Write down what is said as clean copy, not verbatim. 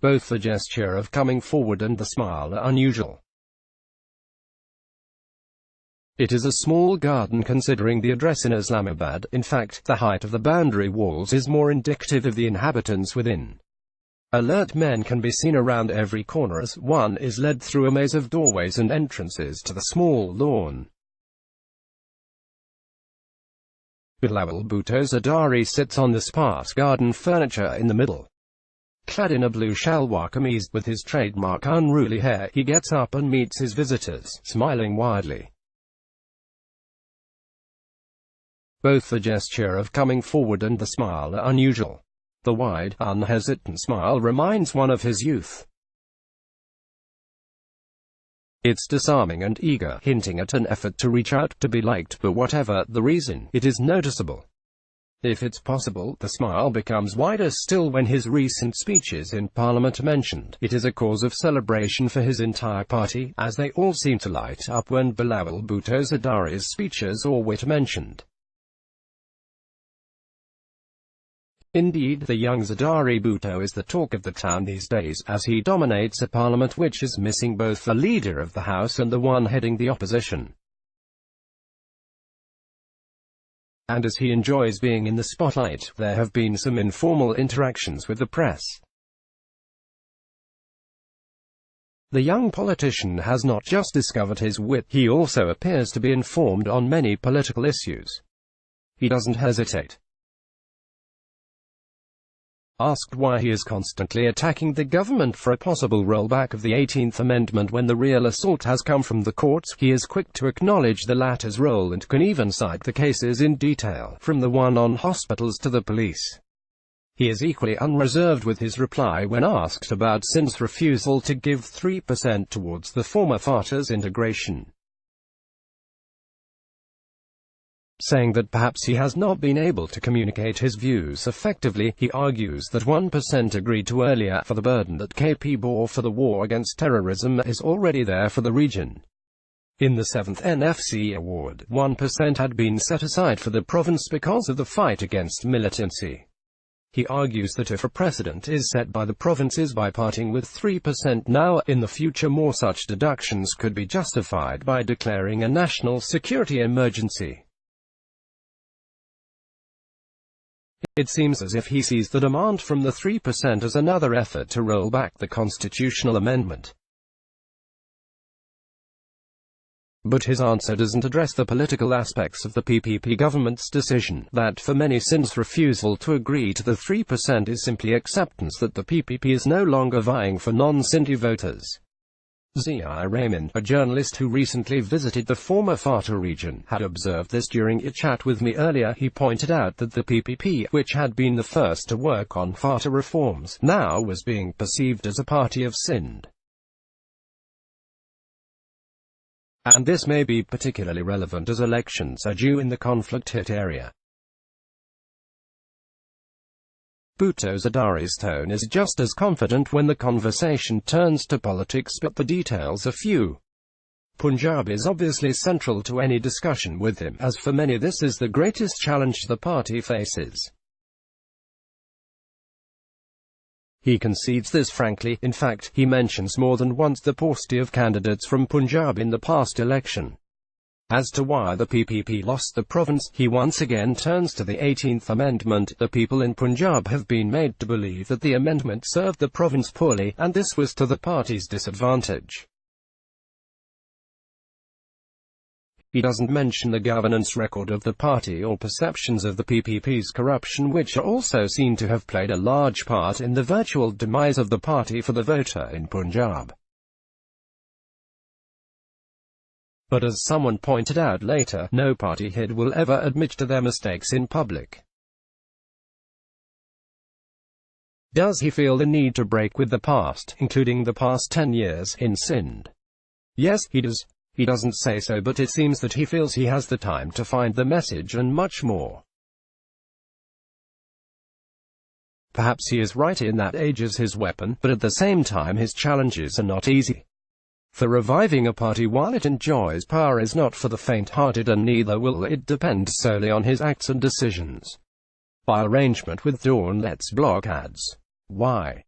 Both the gesture of coming forward and the smile are unusual. It is a small garden considering the address in Islamabad. In fact, the height of the boundary walls is more indicative of the inhabitants within. Alert men can be seen around every corner as one is led through a maze of doorways and entrances to the small lawn. Bilawal Bhutto Zardari sits on the sparse garden furniture in the middle. Clad in a blue shalwar kameez with his trademark unruly hair, he gets up and meets his visitors, smiling widely. Both the gesture of coming forward and the smile are unusual. The wide, unhesitant smile reminds one of his youth. It's disarming and eager, hinting at an effort to reach out, to be liked, but whatever the reason, it is noticeable. If it's possible, the smile becomes wider still when his recent speeches in Parliament are mentioned. It is a cause of celebration for his entire party, as they all seem to light up when Bilawal Bhutto Zardari's speeches or wit are mentioned. Indeed, the young Zardari Bhutto is the talk of the town these days, as he dominates a parliament which is missing both the leader of the House and the one heading the opposition. And as he enjoys being in the spotlight, there have been some informal interactions with the press. The young politician has not just discovered his wit, he also appears to be informed on many political issues. He doesn't hesitate. Asked why he is constantly attacking the government for a possible rollback of the 18th Amendment when the real assault has come from the courts, he is quick to acknowledge the latter's role and can even cite the cases in detail, from the one on hospitals to the police. He is equally unreserved with his reply when asked about Sindh's refusal to give 3% towards the former Fatah's integration. Saying that perhaps he has not been able to communicate his views effectively, he argues that 1% agreed to earlier, for the burden that KP bore for the war against terrorism is already there for the region. In the 7th NFC award, 1% had been set aside for the province because of the fight against militancy. He argues that if a precedent is set by the provinces by parting with 3% now, in the future more such deductions could be justified by declaring a national security emergency. It seems as if he sees the demand from the 3% as another effort to roll back the constitutional amendment. But his answer doesn't address the political aspects of the PPP government's decision, that for many Sindh's refusal to agree to the 3% is simply acceptance that the PPP is no longer vying for non-Sindhi voters. Zia Raymond, a journalist who recently visited the former Fatah region, had observed this during a chat with me earlier. He pointed out that the PPP, which had been the first to work on Fatah reforms, now was being perceived as a party of Sindh. And this may be particularly relevant as elections are due in the conflict-hit area. Bhutto Zardari's tone is just as confident when the conversation turns to politics, but the details are few. Punjab is obviously central to any discussion with him, as for many this is the greatest challenge the party faces. He concedes this frankly. In fact, he mentions more than once the paucity of candidates from Punjab in the past election. As to why the PPP lost the province, he once again turns to the 18th Amendment. The people in Punjab have been made to believe that the amendment served the province poorly, and this was to the party's disadvantage. He doesn't mention the governance record of the party or perceptions of the PPP's corruption, which are also seen to have played a large part in the virtual demise of the party for the voter in Punjab. But as someone pointed out later, no party head will ever admit to their mistakes in public. Does he feel the need to break with the past, including the past 10 years, in Sindh? Yes, he does. He doesn't say so, but it seems that he feels he has the time to find the message and much more. Perhaps he is right in that age is his weapon, but at the same time his challenges are not easy. For reviving a party while it enjoys power is not for the faint-hearted, and neither will it depend solely on his acts and decisions. By arrangement with Dawn Let's Block Ads. Why?